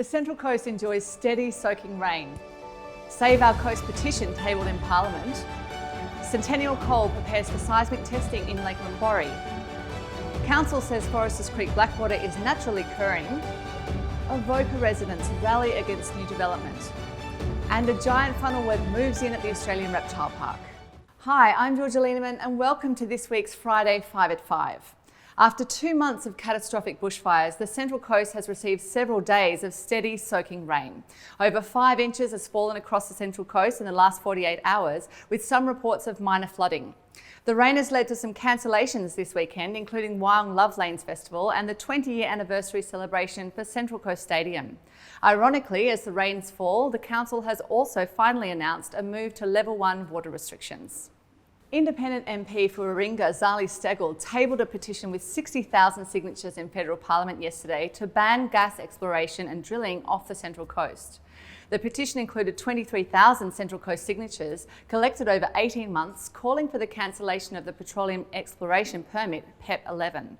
The Central Coast enjoys steady soaking rain. Save Our Coast petition tabled in Parliament. Centennial Coal prepares for seismic testing in Lake Macquarie. Council says Foresters Creek Blackwater is naturally occurring. Avoca residents rally against new development. And a giant funnel web moves in at the Australian Reptile Park. Hi, I'm Georgia Lieneman and welcome to this week's Friday 5 at 5. After 2 months of catastrophic bushfires, the Central Coast has received several days of steady soaking rain. Over 5 inches has fallen across the Central Coast in the last 48 hours, with some reports of minor flooding. The rain has led to some cancellations this weekend, including Wyong Love Lanes Festival and the 20-year anniversary celebration for Central Coast Stadium. Ironically, as the rains fall, the council has also finally announced a move to level 1 water restrictions. Independent MP for Warringah, Zali Steggall, tabled a petition with 60,000 signatures in federal parliament yesterday to ban gas exploration and drilling off the Central Coast. The petition included 23,000 Central Coast signatures collected over 18 months, calling for the cancellation of the Petroleum Exploration Permit, PEP 11.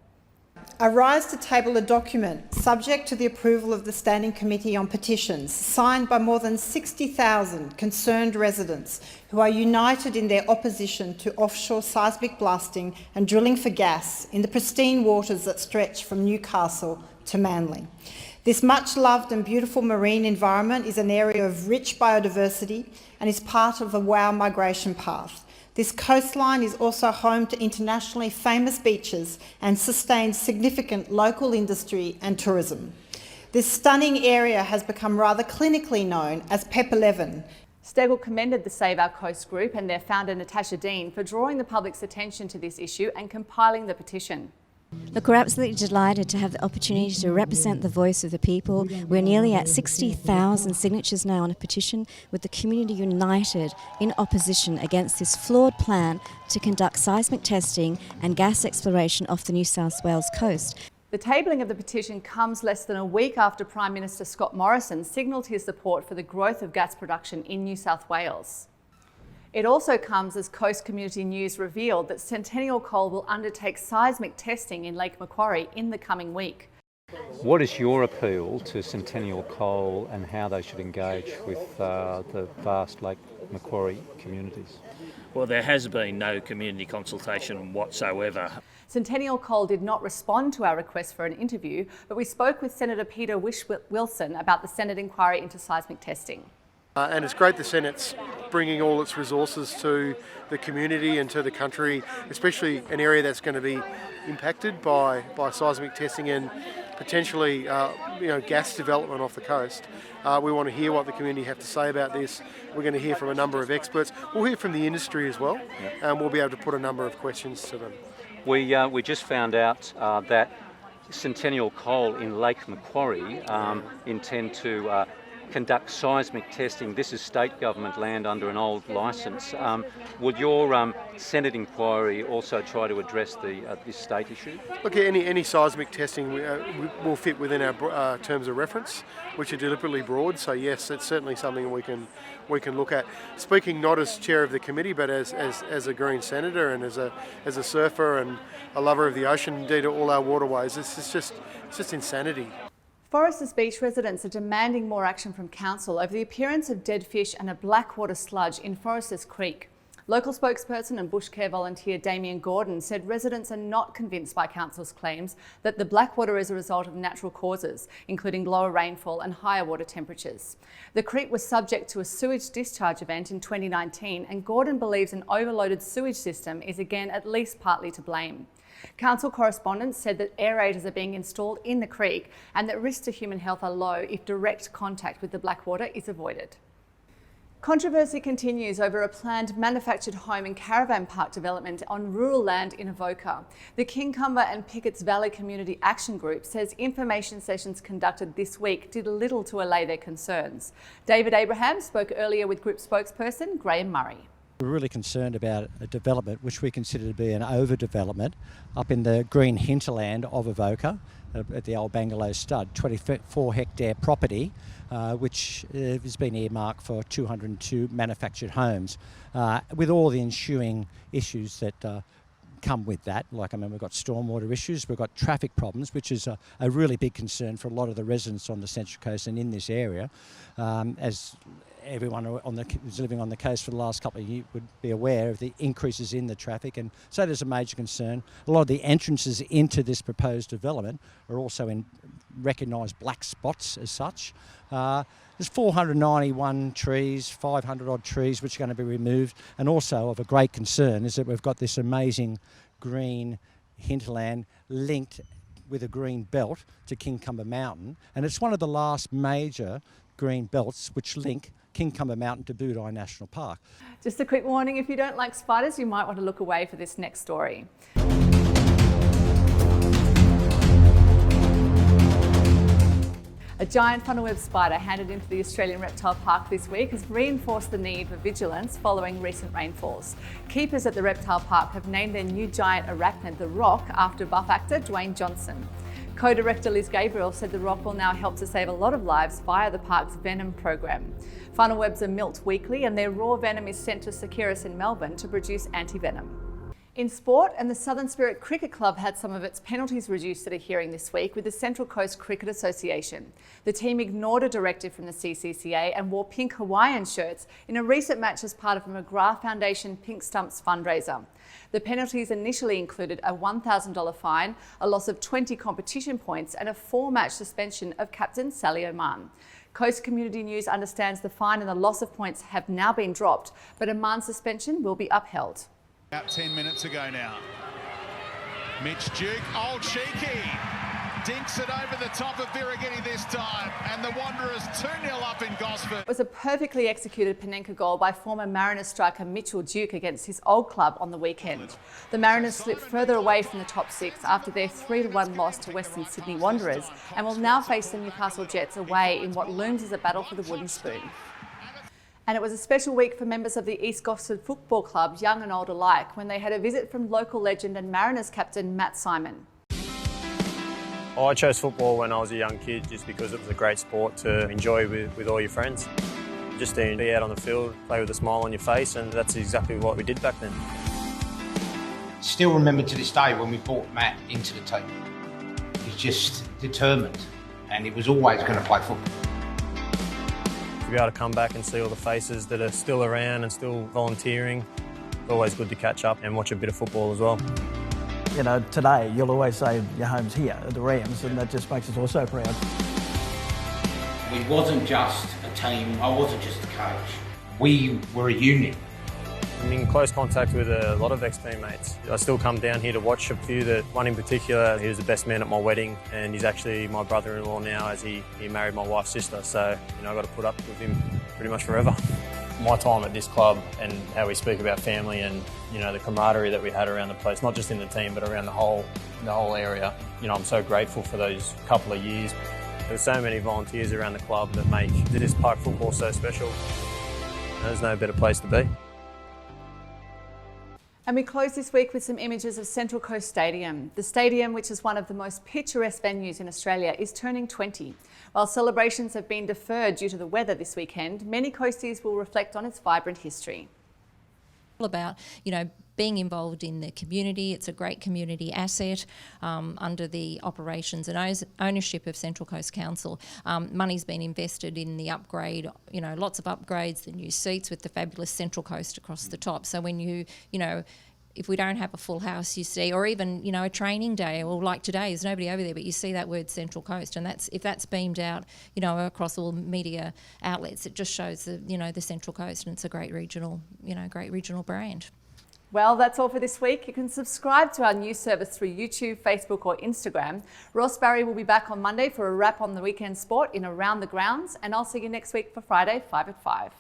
I rise to table a document subject to the approval of the Standing Committee on Petitions, signed by more than 60,000 concerned residents who are united in their opposition to offshore seismic blasting and drilling for gas in the pristine waters that stretch from Newcastle to Manly. This much-loved and beautiful marine environment is an area of rich biodiversity and is part of a WOW migration path. This coastline is also home to internationally famous beaches and sustains significant local industry and tourism. This stunning area has become rather clinically known as PEP 11. Steggall commended the Save Our Coast group and their founder Natasha Dean for drawing the public's attention to this issue and compiling the petition. Look, we're absolutely delighted to have the opportunity to represent the voice of the people. We're nearly at 60,000 signatures now on a petition, with the community united in opposition against this flawed plan to conduct seismic testing and gas exploration off the New South Wales coast. The tabling of the petition comes less than a week after Prime Minister Scott Morrison signalled his support for the growth of gas production in New South Wales. It also comes as Coast Community News revealed that Centennial Coal will undertake seismic testing in Lake Macquarie in the coming week. What is your appeal to Centennial Coal and how they should engage with the vast Lake Macquarie communities? Well, there has been no community consultation whatsoever. Centennial Coal did not respond to our request for an interview, but we spoke with Senator Peter Wilson about the Senate inquiry into seismic testing. And it's great the Senate's bringing all its resources to the community and to the country, especially an area that's going to be impacted by seismic testing and potentially gas development off the coast. We want to hear what the community have to say about this. We're going to hear from a number of experts. We'll hear from the industry as well, and we'll be able to put a number of questions to them. We just found out that Centennial Coal in Lake Macquarie intend to conduct seismic testing. This is state government land under an old licence. Would your Senate inquiry also try to address this state issue? Look, any seismic testing will fit within our terms of reference, which are deliberately broad. So yes, it's certainly something we can look at. Speaking not as chair of the committee, but as a Green senator and as a surfer and a lover of the ocean, indeed all our waterways. It's just insanity. Foresters Beach residents are demanding more action from council over the appearance of dead fish and a blackwater sludge in Foresters Creek. Local spokesperson and bush care volunteer Damien Gordon said residents are not convinced by council's claims that the blackwater is a result of natural causes, including lower rainfall and higher water temperatures. The creek was subject to a sewage discharge event in 2019, and Gordon believes an overloaded sewage system is again at least partly to blame. Council correspondents said that aerators are being installed in the creek and that risks to human health are low if direct contact with the blackwater is avoided. Controversy continues over a planned manufactured home and caravan park development on rural land in Avoca. The Kincumber and Pickett's Valley Community Action Group says information sessions conducted this week did little to allay their concerns. David Abraham spoke earlier with group spokesperson Graham Murray. We're really concerned about a development which we consider to be an overdevelopment up in the green hinterland of Avoca at the old Bungalow stud, 24 hectare property which has been earmarked for 202 manufactured homes with all the ensuing issues that come with that. Like, we've got stormwater issues, we've got traffic problems, which is a really big concern for a lot of the residents on the Central Coast and in this area, as everyone who's living on the coast for the last couple of years would be aware of the increases in the traffic, and so there's a major concern. A lot of the entrances into this proposed development are also in recognised black spots as such. There's 491 trees, 500 odd trees which are going to be removed, and also of a great concern is that we've got this amazing green hinterland linked with a green belt to Kincumber Mountain, and it's one of the last major green belts which link Kincumber Mountain to Budai National Park. Just a quick warning, if you don't like spiders, you might want to look away for this next story. A giant funnel-web spider handed into the Australian Reptile Park this week has reinforced the need for vigilance following recent rainfalls. Keepers at the Reptile Park have named their new giant arachnid the Rock after buff actor Dwayne Johnson. Co-director Liz Gabriel said the Rock will now help to save a lot of lives via the park's venom program. Funnel webs are milked weekly and their raw venom is sent to Seqirus in Melbourne to produce anti-venom. In sport, and the Southern Spirit Cricket Club had some of its penalties reduced at a hearing this week with the Central Coast Cricket Association. The team ignored a directive from the CCCA and wore pink Hawaiian shirts in a recent match as part of a McGrath Foundation Pink Stumps fundraiser. The penalties initially included a $1,000 fine, a loss of 20 competition points and a 4-match suspension of captain Sally Oman. Coast Community News understands the fine and the loss of points have now been dropped, but Oman's suspension will be upheld. About 10 minutes ago now. Mitch Duke, old cheeky, dinks it over the top of Birighitti this time, and the Wanderers 2-0 up in Gosford. It was a perfectly executed Panenka goal by former Mariners striker Mitchell Duke against his old club on the weekend. The Mariners slipped further away from the top 6 after their 3-1 loss to Western Sydney Wanderers and will now face the Newcastle Jets away in what looms as a battle for the wooden spoon. And it was a special week for members of the East Gosford Football Club, young and old alike, when they had a visit from local legend and Mariners captain Matt Simon. I chose football when I was a young kid just because it was a great sport to enjoy with all your friends. Just to be out on the field, play with a smile on your face, and that's exactly what we did back then. Still remember to this day when we brought Matt into the team. He's just determined, and he was always going to play football. To be able to come back and see all the faces that are still around and still volunteering, it's always good to catch up and watch a bit of football as well. You know, today you'll always say your home's here at the Rams, and that just makes us all so proud. We wasn't just a team, I wasn't just a coach. We were a unit. I'm in close contact with a lot of ex-teammates. I still come down here to watch a few. One in particular, he was the best man at my wedding, and he's actually my brother-in-law now as he married my wife's sister. So, you know, I've got to put up with him pretty much forever. My time at this club and how we speak about family and, you know, the camaraderie that we had around the place, not just in the team, but around the whole area. You know, I'm so grateful for those couple of years. There's so many volunteers around the club that make this park football so special. There's no better place to be. And we close this week with some images of Central Coast Stadium. The stadium, which is one of the most picturesque venues in Australia, is turning 20. While celebrations have been deferred due to the weather this weekend, many coasties will reflect on its vibrant history. About, you know, being involved in the community. It's a great community asset under the operations and ownership of Central Coast Council. Money's been invested in the upgrade, you know, lots of upgrades, the new seats with the fabulous Central Coast across the top. So when you know, if we don't have a full house, you see, or even, you know, a training day, or like today, there's nobody over there, but you see that word Central Coast, and if that's beamed out, you know, across all media outlets, it just shows the, you know, the Central Coast, and it's a great regional, you know, great regional brand. Well, that's all for this week. You can subscribe to our news service through YouTube, Facebook or Instagram. Ross Barry will be back on Monday for a wrap on the weekend sport in Around the Grounds, and I'll see you next week for Friday 5 at 5.